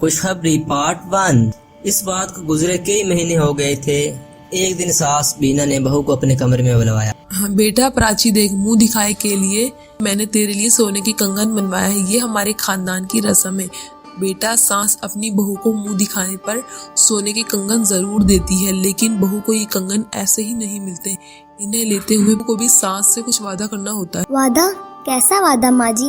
खुशखबरी पार्ट 1। इस बात को गुजरे कई महीने हो गए थे। एक दिन सास बीना ने बहू को अपने कमरे में बुलवाया। बेटा प्राची देख, मुंह दिखाए के लिए मैंने तेरे लिए सोने की कंगन बनवाया है। ये हमारे खानदान की रस्म है। बेटा, सास अपनी बहू को मुंह दिखाने पर सोने के कंगन जरूर देती है, लेकिन बहू को ये कंगन ऐसे ही नहीं मिलते। इन्हें लेते हुए को भी सास से कुछ वादा करना होता है। वादा? कैसा वादा माँ जी?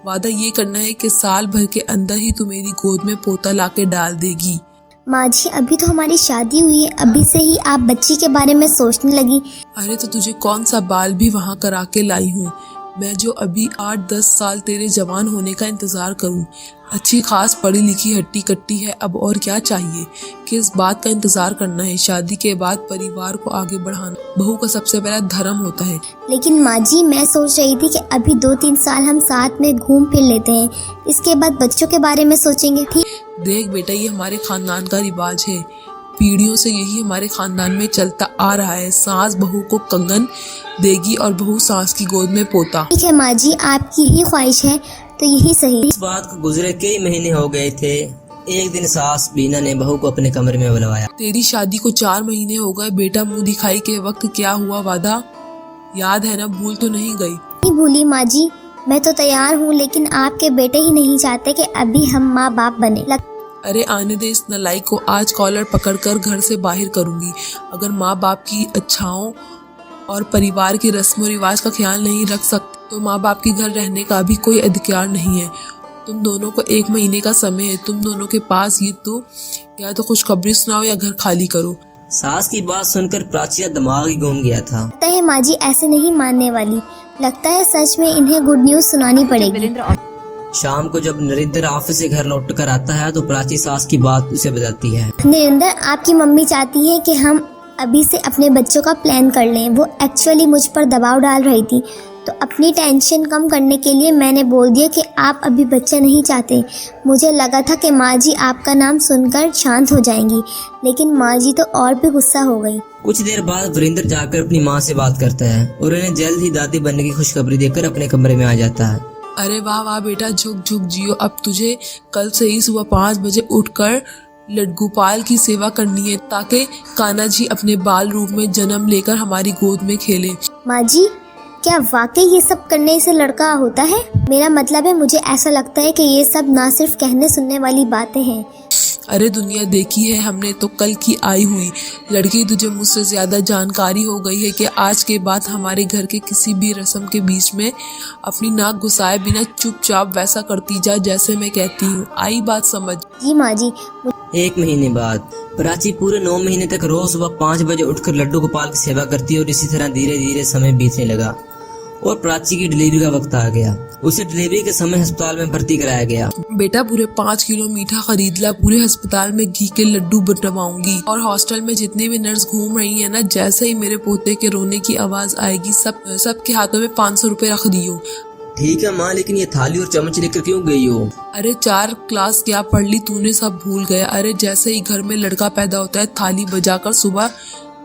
वादा ये करना है कि साल भर के अंदर ही तू मेरी गोद में पोता लाके डाल देगी। माँ जी, अभी तो हमारी शादी हुई है, अभी से ही आप बच्ची के बारे में सोचने लगी। अरे तो तुझे कौन सा बाल भी वहाँ करा के लाई हूँ मैं, जो अभी 8-10 साल तेरे जवान होने का इंतजार करूँ। अच्छी खास पढ़ी लिखी हट्टी कट्टी है, अब और क्या चाहिए। किस बात का इंतजार करना है। शादी के बाद परिवार को आगे बढ़ाना बहू का सबसे बड़ा धर्म होता है। लेकिन माँ जी, मैं सोच रही थी कि अभी 2-3 साल हम साथ में घूम फिर लेते हैं, इसके बाद बच्चों के बारे में सोचेंगे। ठीक? देख बेटा, ये हमारे खानदान का रिवाज है। पीढ़ियों से यही हमारे खानदान में चलता आ रहा है। सास बहू को कंगन देगी और बहू सास की गोद में पोता। ठीक है माँ जी, आपकी ही ख्वाहिश है तो यही सही। इस बात को गुजरे कई महीने हो गए थे। एक दिन सास बीना ने बहू को अपने कमरे में बुलवाया। तेरी शादी को 4 महीने हो गए। बेटा, मुंह दिखाई के वक्त क्या हुआ वादा याद है ना? भूल तो नहीं गई? नहीं भूली माँ जी, मैं तो तैयार हूँ, लेकिन आपके बेटे ही नहीं चाहते कि अभी हम माँ बाप बने। अरे आने दे इस नालायक को। आज कॉलर पकड़कर घर से बाहर करूंगी। अगर माँ बाप की इच्छाओं और परिवार की रस्म रिवाज का ख्याल नहीं रख सकते तो माँ बाप के घर रहने का भी कोई अधिकार नहीं है। तुम दोनों को 1 महीने का समय है। तुम दोनों के पास ये तो या तो खुशखबरी सुनाओ या घर खाली करो। सास की बात सुनकर प्राची का दिमाग ही घूम गया था। लगता है माँ जी ऐसे नहीं मानने वाली। लगता है सच में इन्हें गुड न्यूज सुनानी पड़ेगी। शाम को जब नरेंद्र ऑफिस से घर लौट कर आता है तो प्राची सास की बात उसे बताती है। नरेंद्र, आपकी मम्मी चाहती है कि हम अभी से अपने बच्चों का प्लान कर लें। वो एक्चुअली मुझ पर दबाव डाल रही थी, तो अपनी टेंशन कम करने के लिए मैंने बोल दिया कि आप अभी बच्चा नहीं चाहते। मुझे लगा था कि माँ जी आपका नाम सुनकर शांत हो जाएंगी, लेकिन माँ जी तो और भी गुस्सा हो गई। कुछ देर बाद वीरेंद्र जाकर अपनी माँ से बात करता है और उन्हें जल्द ही दादी बनने की खुशखबरी देकर अपने कमरे में आ जाता है। अरे वाह वाह बेटा, झुक झुक जियो। अब तुझे कल से ही सुबह 5 बजे उठकर लड्डूपाल की सेवा करनी है, ताकि कान्हा जी अपने बाल रूप में जन्म लेकर हमारी गोद में खेले। माँ जी, क्या वाकई ये सब करने से लड़का होता है? मेरा मतलब है, मुझे ऐसा लगता है कि ये सब ना सिर्फ कहने सुनने वाली बातें हैं। अरे दुनिया देखी है हमने तो कल की आई हुई। लड़की, तुझे मुझसे ज्यादा जानकारी हो गई है कि आज के बाद हमारे घर के किसी भी रस्म के बीच में अपनी नाक घुसाए बिना चुपचाप वैसा करती जा जैसे मैं कहती हूँ। आई बात समझ? जी माँ जी। 1 महीने बाद प्राची पूरे 9 महीने तक रोज सुबह 5 बजे उठकर लड्डू गोपाल की सेवा करती और इसी तरह धीरे धीरे समय बीतने लगा और प्राची की डिलीवरी का वक्त आ गया। उसे डिलीवरी के समय अस्पताल में भर्ती कराया गया। बेटा, पूरे 5 किलो मीठा खरीद ला। पूरे अस्पताल में घी के लड्डू बनवाऊंगी और हॉस्टल में जितने भी नर्स घूम रही है ना, जैसे ही मेरे पोते के रोने की आवाज आएगी सबके हाथों में 500 रुपए रख दियो। ठीक है माँ, लेकिन ये थाली और चम्मच लेकर क्यों गई हो? अरे 4 क्लास क्या पढ़ ली तूने, सब भूल गया। अरे जैसे ही घर में लड़का पैदा होता है, थाली बजाकर सुबह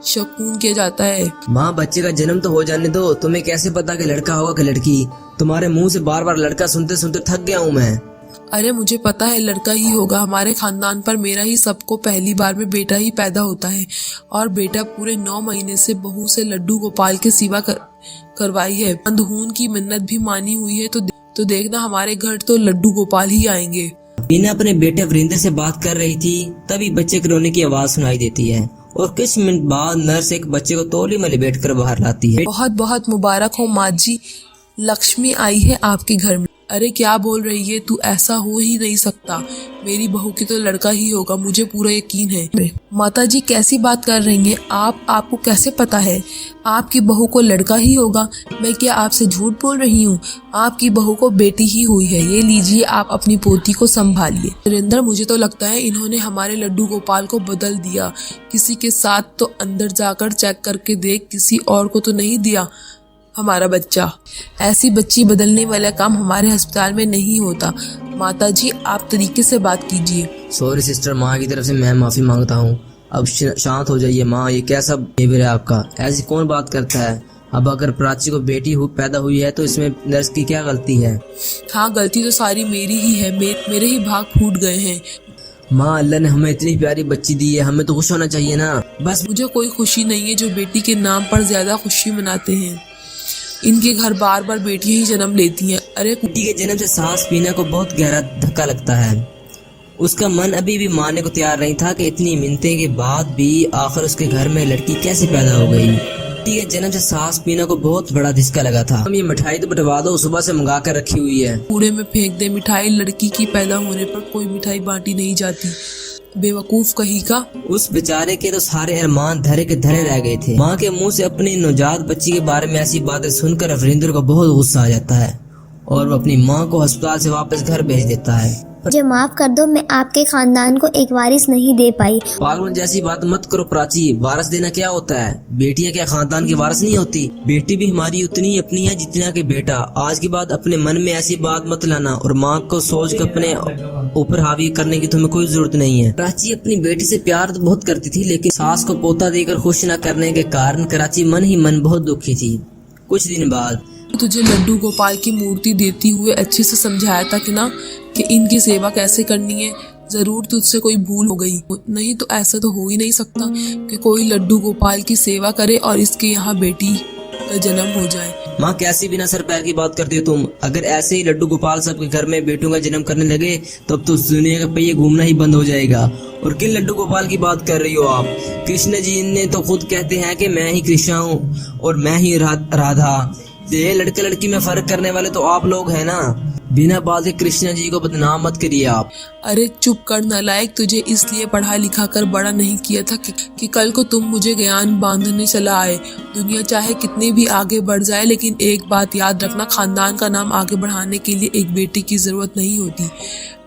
शगुन किया जाता है। माँ, बच्चे का जन्म तो हो जाने दो। तुम्हें कैसे पता कि लड़का होगा कि लड़की? तुम्हारे मुंह से बार बार लड़का सुनते सुनते थक गया हूँ मैं। अरे मुझे पता है लड़का ही होगा। हमारे खानदान पर मेरा ही सबको पहली बार में बेटा ही पैदा होता है। और बेटा, पूरे 9 महीने से बहू से लड्डू गोपाल की सेवा करवाई है। अंधून की मिन्नत भी मानी हुई है, तो देखना हमारे घर तो लड्डू गोपाल ही आएंगे। बीना अपने बेटे वीरेंद्र से बात कर रही थी, तभी बच्चे के रोने की आवाज सुनाई देती है और कुछ मिनट बाद नर्स एक बच्चे को तौली में लिपेट कर बाहर लाती है। बहुत बहुत मुबारक हो माँ जी, लक्ष्मी आई है आपके घर में। अरे क्या बोल रही है तू? ऐसा हो ही नहीं सकता। मेरी बहू की तो लड़का ही होगा, मुझे पूरा यकीन है। माता जी कैसी बात कर रही हैं आप? आपको कैसे पता है आपकी बहू को लड़का ही होगा? मैं क्या आपसे झूठ बोल रही हूँ? आपकी बहू को बेटी ही हुई है। ये लीजिए, आप अपनी पोती को संभालिए। नरेंद्र, मुझे तो लगता है इन्होंने हमारे लड्डू गोपाल को बदल दिया। किसी के साथ तो अंदर जाकर चेक करके देख, किसी और को तो नहीं दिया हमारा बच्चा। ऐसी बच्ची बदलने वाला काम हमारे अस्पताल में नहीं होता। माता जी, आप तरीके से बात कीजिए। सॉरी सिस्टर, माँ की तरफ से मैं माफी मांगता हूँ। अब शांत हो जाइए माँ। ये कैसा बिहेवियर है आपका? ऐसी कौन बात करता है? अब अगर प्राची को बेटी पैदा हुई है तो इसमें नर्स की क्या गलती है? हाँ, गलती तो सारी मेरी ही है, मेरे ही भाग फूट गए हैं। माँ, अल्लाह ने हमें इतनी प्यारी बच्ची दी है, हमें तो खुश होना चाहिए ना। बस मुझे कोई खुशी नहीं है जो बेटी के नाम पर ज्यादा खुशी मनाते हैं। इनके घर बार बार बेटियां ही जन्म लेती हैं। अरे बेटी के जन्म से सांस पीना को बहुत गहरा धक्का लगता है। उसका मन अभी भी मानने को तैयार नहीं था कि इतनी मिन्नतें के बाद भी आखिर उसके घर में लड़की कैसे पैदा हो गई। बेटी के जन्म से सांस पीना को बहुत बड़ा धक्का लगा था। हम ये मिठाई तो बंटवा दो, सुबह से मंगा कर रखी हुई है। कूड़े में फेंक दे मिठाई, लड़की की पैदा होने पर कोई मिठाई बांटी नहीं जाती। बेवकूफ कहीं का। उस बेचारे के तो सारे अरमान धरे के धरे रह गए थे। माँ के मुंह से अपनी नवजात बच्ची के बारे में ऐसी बातें सुनकर वरिंदर को बहुत गुस्सा आ जाता है और वो अपनी माँ को अस्पताल से वापस घर भेज देता है। मुझे माफ कर दो, मैं आपके खानदान को एक वारिस नहीं दे पाई। पागल जैसी बात मत करो प्राची, वारिस देना क्या होता है? बेटियां क्या खानदान की वारिस नहीं होती? बेटी भी हमारी उतनी ही अपनी है जितना कि बेटा। आज के बाद अपने मन में ऐसी बात मत लाना और माँ को सोच कर अपने ऊपर हावी करने की तुम्हें कोई जरूरत नहीं है। प्राची अपनी बेटी से प्यार तो बहुत करती थी, लेकिन सास को पोता देकर खुश न करने के कारण कराची मन ही मन बहुत दुखी थी। कुछ दिन बाद तुझे लड्डू गोपाल की मूर्ति देती हुए अच्छे से समझाया था कि इनकी सेवा कैसे करनी है। जरूर तुझसे कोई भूल हो गई, नहीं तो ऐसा तो हो ही नहीं सकता कि कोई लड्डू गोपाल की सेवा करे और इसके यहाँ बेटी का जन्म हो जाए। माँ, कैसी बिना सर पैर की बात करती हो तुम? अगर ऐसे ही लड्डू गोपाल सबके घर में बेटों का जन्म करने लगे तब तो दुनिया का पहिया घूमना ही बंद हो जाएगा। और किन लड्डू गोपाल की बात कर रही हो आप? कृष्ण जी ने तो खुद कहते हैं कि मैं ही कृष्ण हूँ और मैं ही राधा। ये लड़के लड़की में फर्क करने वाले तो आप लोग हैं ना। बिना बात के कृष्ण जी को बदनाम मत करिए आप। अरे चुप कर नालायक, तुझे इसलिए पढ़ा लिखा कर बड़ा नहीं किया था कि कल को तुम मुझे ज्ञान बांधने चला आए। दुनिया चाहे कितनी भी आगे बढ़ जाए, लेकिन एक बात याद रखना, खानदान का नाम आगे बढ़ाने के लिए एक बेटी की जरूरत नहीं होती।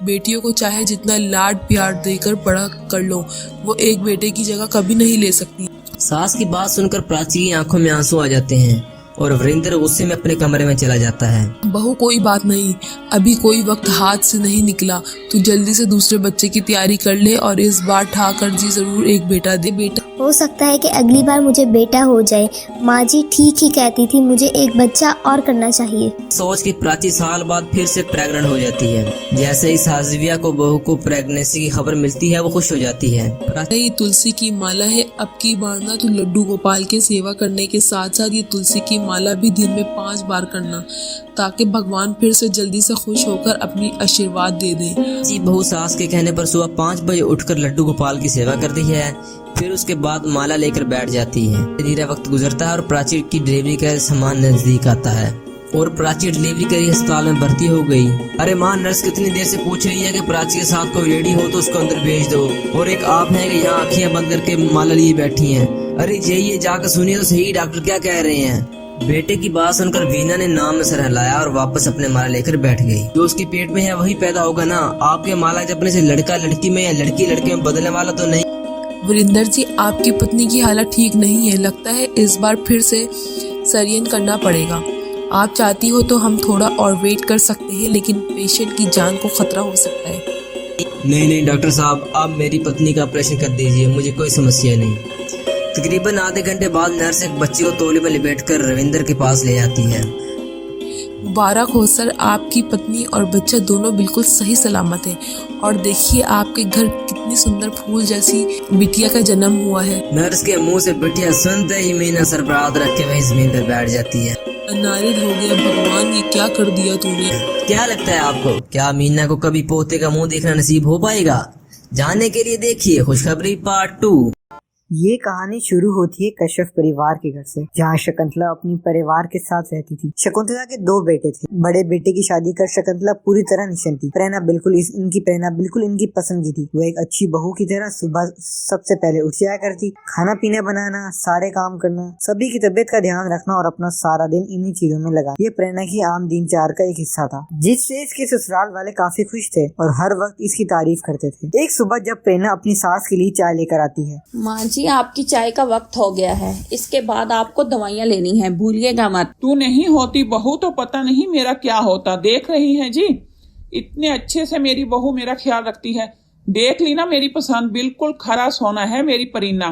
बेटियों को चाहे जितना लाड प्यार देकर बड़ा कर लो, वो एक बेटे की जगह कभी नहीं ले सकती। सास की बात सुनकर प्राची की आंखों में आंसू आ जाते हैं और वरिंदर गुस्से में अपने कमरे में चला जाता है। बहू, कोई बात नहीं, अभी कोई वक्त हाथ से नहीं निकला। तू जल्दी से दूसरे बच्चे की तैयारी कर ले और इस बार ठाकर जी जरूर एक बेटा दे। बेटा हो सकता है कि अगली बार मुझे बेटा हो जाए। माँ जी ठीक ही कहती थी, मुझे एक बच्चा और करना चाहिए। सोच की प्राची साल बाद फिर से प्रेग्नेंट हो जाती है। जैसे ही साजिविया को बहू को प्रेगनेंसी की खबर मिलती है वो खुश हो जाती है। ये तुलसी की माला है, अब की बार ना तू लड्डू गोपाल की सेवा करने के साथ साथ ये तुलसी की माला भी दिन में 5 बार करना, ताकि भगवान फिर से जल्दी से खुश होकर अपनी आशीर्वाद दे दे। जी, बहू सास के कहने पर सुबह 5 बजे उठकर लड्डू गोपाल की सेवा करती है, फिर उसके बाद माला लेकर बैठ जाती है। धीरे वक्त गुजरता है और प्राची की डिलीवरी का सामान नजदीक आता है और प्राची डिलीवरी करी अस्पताल में भर्ती हो गई। अरे माँ, नर्स कितनी देर से पूछ रही है कि प्राची के साथ कोई रेडी हो तो उसको अंदर भेज दो, और एक आप है कि यहाँ आँखें बंद करके माला लिए बैठी हैं। अरे जाइए जाकर सुनिए तो सही डॉक्टर क्या कह रहे हैं। बेटे की बात सुनकर वीना ने नाम में सर हिलाया और वापस अपने माला लेकर बैठ गई। जो उसके पेट में है वही पैदा होगा ना। आपके माला जपने से लड़का लड़की में या लड़की लड़के में बदलने वाला तो नहीं। वरिंदर जी, आपकी पत्नी की हालत ठीक नहीं है, लगता है इस बार फिर से सरियन करना पड़ेगा। आप चाहती हो तो हम थोड़ा और वेट कर सकते हैं, लेकिन पेशेंट की जान को खतरा हो सकता है। नहीं डॉक्टर साहब, आप मेरी पत्नी का ऑपरेशन कर दीजिए, मुझे कोई समस्या नहीं। तकरीबन आधे घंटे बाद नर्स एक बच्ची को तौलिए में लिपटकर रविंदर के पास ले जाती है। मुबारक हो सर, आपकी पत्नी और बच्चा दोनों बिल्कुल सही सलामत हैं। और देखिए आपके घर कितनी सुंदर फूल जैसी बिटिया का जन्म हुआ है। नर्स के मुंह से बिटिया सुनते ही मीना सर पर हाथ रख के वहीं जमीन पर बैठ जाती है। नारिद हो गया, भगवान ये क्या कर दिया तूने। क्या लगता है आपको, क्या मीना को कभी पोते का मुंह देखना नसीब हो पाएगा? जानने के लिए देखिए खुशखबरी पार्ट 2। ये कहानी शुरू होती है कश्यप परिवार के घर से, जहाँ शकुंतला अपनी परिवार के साथ रहती थी। शकुंतला के 2 बेटे थे। बड़े बेटे की शादी कर शकुंतला पूरी तरह निश्चिंत थी। प्रेरणा बिल्कुल इनकी पसंद की थी। वो एक अच्छी बहू की तरह सुबह सबसे पहले उठ जाया करती, खाना पीना बनाना, सारे काम करना, सभी की तबीयत का ध्यान रखना और अपना सारा दिन इन्हीं चीजों में लगा। ये प्रेरणा की आम दिनचर्या का एक हिस्सा था, जिससे इसके ससुराल वाले काफी खुश थे और हर वक्त इसकी तारीफ करते थे। एक सुबह जब प्रेरणा अपनी सास के लिए चाय लेकर आती है। माँ जी, आपकी चाय का वक्त हो गया है, इसके बाद आपको दवाइयाँ लेनी है, भूलिएगा मत। तू नहीं होती बहू तो पता नहीं मेरा क्या होता। देख रही है जी, इतने अच्छे से मेरी बहू मेरा ख्याल रखती है। देख ली ना, मेरी पसंद बिल्कुल खरा सोना है मेरी परीना।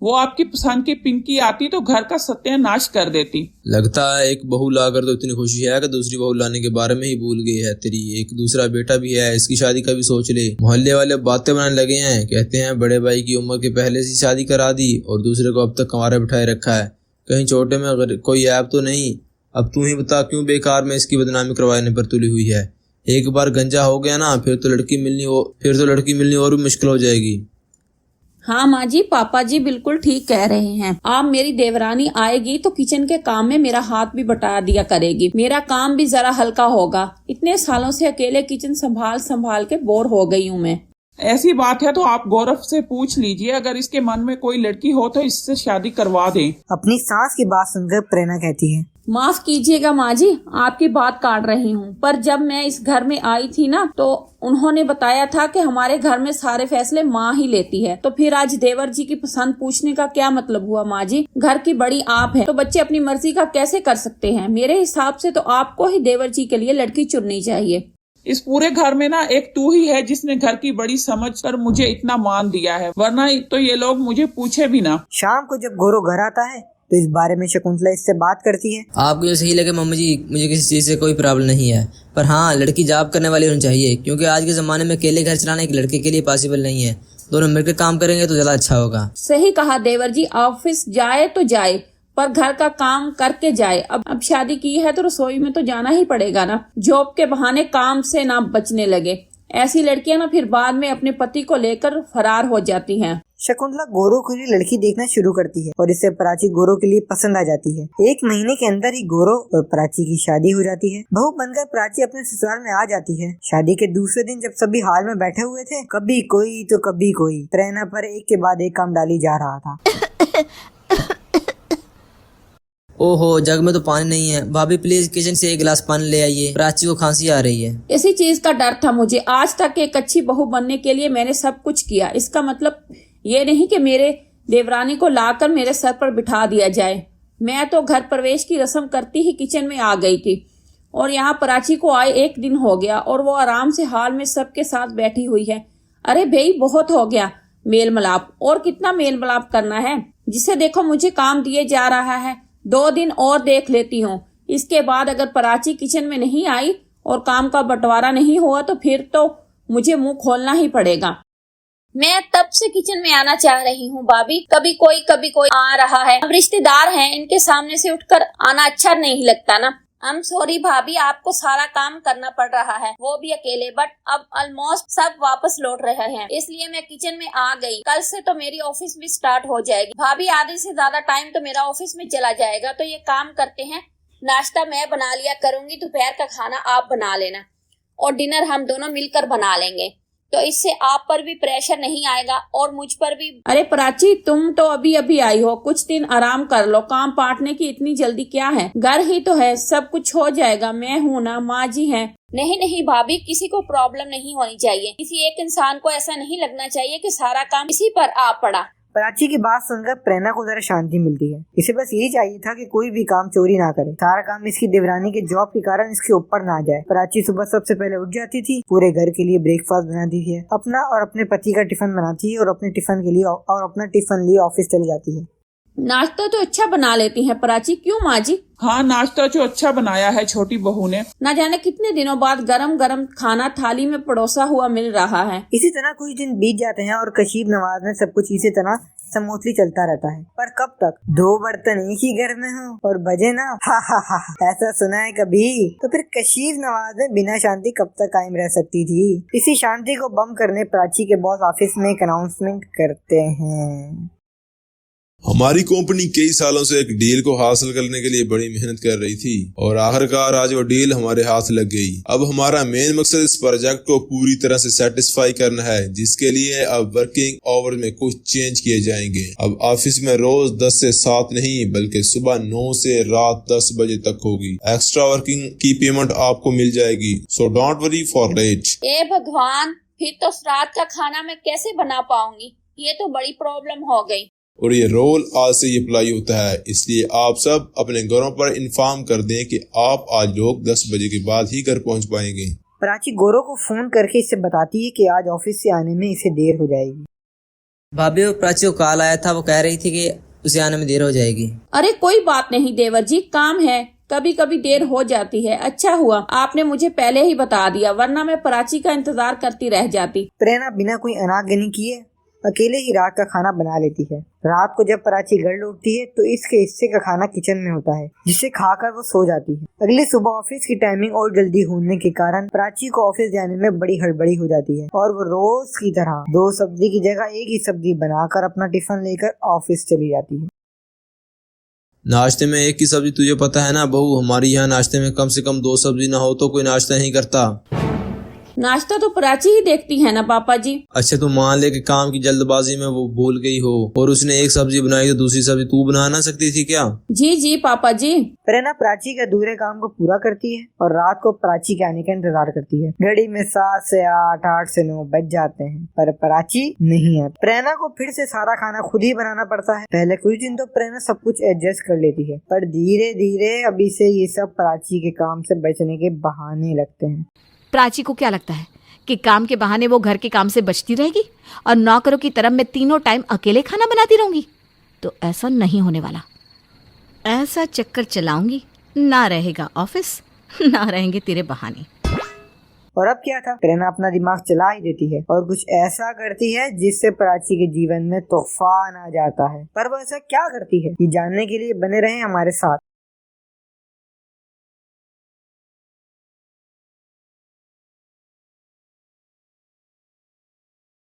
वो आपकी पसंद की पिंकी आती तो घर का सत्यानाश कर देती। लगता है एक बहू लाकर तो इतनी खुशी है कि दूसरी बहू लाने के बारे में ही भूल गई है। तेरी एक दूसरा बेटा भी है, इसकी शादी का भी सोच ले। मोहल्ले वाले बातें बनाने लगे हैं, कहते हैं बड़े भाई की उम्र के पहले से शादी करा दी और दूसरे को अब तक कंवारा बिठाए रखा है। कहीं छोटे में कोई ऐप तो नहीं। अब तू ही बता क्यों बेकार में इसकी बदनामी करवाने पर तुली हुई है। एक बार गंजा हो गया ना, फिर तो लड़की मिलनी और भी मुश्किल हो जाएगी। हाँ माँ जी, पापा जी बिल्कुल ठीक कह रहे हैं। अब मेरी देवरानी आएगी तो किचन के काम में मेरा हाथ भी बटा दिया करेगी, मेरा काम भी जरा हल्का होगा। इतने सालों से अकेले किचन संभाल के बोर हो गई हूँ मैं। ऐसी बात है तो आप गौरव से पूछ लीजिए, अगर इसके मन में कोई लड़की हो तो इससे शादी करवा दें। अपनी सास की बात सुनकर प्रेरणा कहती है, माफ कीजिएगा माँ जी, आपकी बात काट रही हूँ, पर जब मैं इस घर में आई थी ना तो उन्होंने बताया था कि हमारे घर में सारे फैसले माँ ही लेती है। तो फिर आज देवर जी की पसंद पूछने का क्या मतलब हुआ माँ जी? घर की बड़ी आप है तो बच्चे अपनी मर्जी का कैसे कर सकते हैं? मेरे हिसाब से तो आपको ही देवर जी के लिए लड़की चुननी चाहिए। इस पूरे घर में ना एक तू ही है जिसने घर की बड़ी समझ कर मुझे इतना मान दिया है, वरना तो ये लोग मुझे पूछे भी ना। शाम को जब गौरव घर आता है तो इस बारे में शकुंतला इससे बात करती है। आपको जो सही लगे मम्मी जी, मुझे किसी चीज़ से कोई प्रॉब्लम नहीं है, पर हाँ लड़की जॉब करने वाली होनी चाहिए, क्योंकि आज के ज़माने में अकेले घर चलाना एक लड़के के लिए पॉसिबल नहीं है। दोनों मिलकर काम करेंगे तो ज़्यादा अच्छा होगा। सही कहा देवर जी, ऑफिस जाए तो जाए पर घर का काम करके जाए। अब शादी की है तो रसोई में तो जाना ही पड़ेगा ना। जॉब के बहाने काम से ना बचने लगे। ऐसी लड़कियां ना फिर बाद में अपने पति को लेकर फरार हो जाती हैं। शकुंतला गौरव के लिए लड़की देखना शुरू करती है और इससे प्राची गौरव के लिए पसंद आ जाती है। एक महीने के अंदर ही गौरव और प्राची की शादी हो जाती है। बहू बनकर प्राची अपने ससुराल में आ जाती है। शादी के दूसरे दिन जब सभी हाल में बैठे हुए थे, कभी कोई तो कभी कोई प्रेरणा पर एक के बाद एक काम डाली जा रहा था। ओहो, जग में तो पानी नहीं है। भाभी प्लीज किचन से एक गिलास पानी ले आइए, प्राची को खांसी आ रही है। इसी चीज का डर था मुझे। आज तक एक अच्छी बहू बनने के लिए मैंने सब कुछ किया। इसका मतलब ये नहीं कि मेरे देवरानी को लाकर मेरे सर पर बिठा दिया जाए। मैं तो घर प्रवेश की रस्म करती ही किचन में आ गई थी और यहाँ प्राची को आए 1 दिन हो गया और वो आराम से हाल में सबके साथ बैठी हुई है। अरे भाई, बहुत हो गया मेल मिलाप। और कितना मेल मिलाप करना है? जिसे देखो मुझे काम दिए जा रहा है। 2 दिन और देख लेती हूँ। इसके बाद अगर प्राची किचन में नहीं आई और काम का बंटवारा नहीं हुआ तो फिर तो मुझे मुंह खोलना ही पड़ेगा। मैं तब से किचन में आना चाह रही हूँ भाभी, कभी कोई आ रहा है। अब रिश्तेदार हैं, इनके सामने से उठकर आना अच्छा नहीं लगता ना। आई एम सॉरी भाभी, आपको सारा काम करना पड़ रहा है, वो भी अकेले। बट अब ऑलमोस्ट सब वापस लौट रहे हैं, इसलिए मैं किचन में आ गई। कल से तो मेरी ऑफिस भी स्टार्ट हो जाएगी भाभी। आधे से ज्यादा टाइम तो मेरा ऑफिस में चला जाएगा। तो ये काम करते हैं, नाश्ता मैं बना लिया करूंगी, दोपहर का खाना आप बना लेना और डिनर हम दोनों मिलकर बना लेंगे। तो इससे आप पर भी प्रेशर नहीं आएगा और मुझ पर भी। अरे प्राची, तुम तो अभी आई हो, कुछ दिन आराम कर लो। काम बांटने की इतनी जल्दी क्या है? घर ही तो है, सब कुछ हो जाएगा। मैं हूँ ना, माँ जी हैं। नहीं भाभी, किसी को प्रॉब्लम नहीं होनी चाहिए। किसी एक इंसान को ऐसा नहीं लगना चाहिए कि सारा काम इसी पर आ पड़ा। प्राची की बात सुनकर प्रेरणा को जरा शांति मिलती है। इसे बस यही चाहिए था कि कोई भी काम चोरी ना करे, सारा काम इसकी देवरानी के जॉब के कारण इसके ऊपर ना जाए। प्राची सुबह सबसे पहले उठ जाती थी, पूरे घर के लिए ब्रेकफास्ट बनाती थी, अपना और अपने पति का टिफिन बनाती है और अपने टिफिन के लिए और अपना टिफिन लिए ऑफिस चली जाती है। नाश्ता तो अच्छा बना लेती हैं प्राची, क्यों माँ जी? हाँ, नाश्ता जो अच्छा बनाया है छोटी बहू ने। न जाने कितने दिनों बाद गरम गरम खाना थाली में परोसा हुआ मिल रहा है। इसी तरह कुछ दिन बीत जाते हैं और कशीब नवाज में सब कुछ इसी तरह समोसली चलता रहता है। पर कब तक 2 बर्तन एक ही घर में हो और बजे ना, हा। ऐसा सुना है कभी? तो फिर कशीब नवाज में बिना शांति कब तक कायम रह सकती थी? इसी शांति को बम करने प्राची के बॉस ऑफिस में एक अनाउंसमेंट करते हैं। हमारी कंपनी कई सालों से एक डील को हासिल करने के लिए बड़ी मेहनत कर रही थी और आखिरकार आज वो डील हमारे हाथ लग गई। अब हमारा मेन मकसद इस प्रोजेक्ट को पूरी तरह से सेटिस्फाई करना है, जिसके लिए अब वर्किंग आवर में कुछ चेंज किए जाएंगे। अब ऑफिस में रोज 10 से 7 नहीं बल्कि सुबह 9 से रात 10 बजे तक होगी। एक्स्ट्रा वर्किंग की पेमेंट आपको मिल जाएगी, so don't worry for late. ए भगवान, फिर तो रात का खाना मैं कैसे बना पाऊंगी? ये तो बड़ी प्रॉब्लम हो गई। और ये रोल आज से ये अप्लाई होता है, इसलिए आप सब अपने घरों पर इन्फॉर्म कर दें कि आप आज लोग 10 बजे के बाद ही घर पहुंच पाएंगे। प्राची गौरव को फोन करके इससे बताती है कि आज ऑफिस से आने में इसे देर हो जाएगी। भाभी और प्राची को कॉल आया था, वो कह रही थी कि उसे आने में देर हो जाएगी। अरे कोई बात नहीं देवर जी, काम है, कभी कभी देर हो जाती है। अच्छा हुआ आपने मुझे पहले ही बता दिया, वरना मैं प्राची का इंतजार करती रह जाती। प्रेरणा बिना कोई अनागनी किए अकेले ही रात का खाना बना लेती है। रात को जब प्राची घर लौटती है तो इसके हिस्से का खाना किचन में होता है, जिसे खाकर वो सो जाती है। अगली सुबह ऑफिस की टाइमिंग और जल्दी होने के कारण प्राची को ऑफिस जाने में बड़ी हड़बड़ी हो जाती है और वो रोज की तरह 2 सब्जी की जगह एक ही सब्जी बनाकर अपना टिफिन लेकर ऑफिस चली जाती है। नाश्ते में एक ही सब्जी, तुझे पता है ना बहू, हमारी यहाँ नाश्ते में कम से कम 2 सब्जी ना हो तो कोई नाश्ता नहीं करता। नाश्ता तो प्राची ही देखती है ना पापा जी। अच्छा तो मान ले कि काम की जल्दबाजी में वो भूल गई हो और उसने एक सब्जी बनाई तो दूसरी सब्जी तू बना ना सकती थी क्या? जी जी पापा जी। प्रेरणा प्राची के अधूरे काम को पूरा करती है और रात को प्राची के आने का इंतजार करती है। घड़ी में 7 से 8, 8 से 9 बज जाते हैं पर प्राची नहीं आती। प्रेरणा को फिर से सारा खाना खुद ही बनाना पड़ता है। पहले कुछ दिन तो प्रेरणा सब कुछ एडजस्ट कर लेती है, पर धीरे धीरे अभी से ये सब प्राची के काम से बचने के बहाने लगते हैं। प्राची को क्या लगता है कि काम के बहाने वो घर के काम से बचती रहेगी और नौकरों की तरह मैं तीनों टाइम अकेले खाना बनाती रहूंगी? तो ऐसा नहीं होने वाला। ऐसा चक्कर चलाऊंगी, ना रहेगा ऑफिस, ना रहेंगे तेरे बहाने। और अब क्या था, प्रेरणा अपना दिमाग चला ही देती है और कुछ ऐसा करती है जिससे प्राची के जीवन में तूफान आ जाता है। पर वो ऐसा क्या करती है, ये जानने के लिए बने रहे हमारे साथ।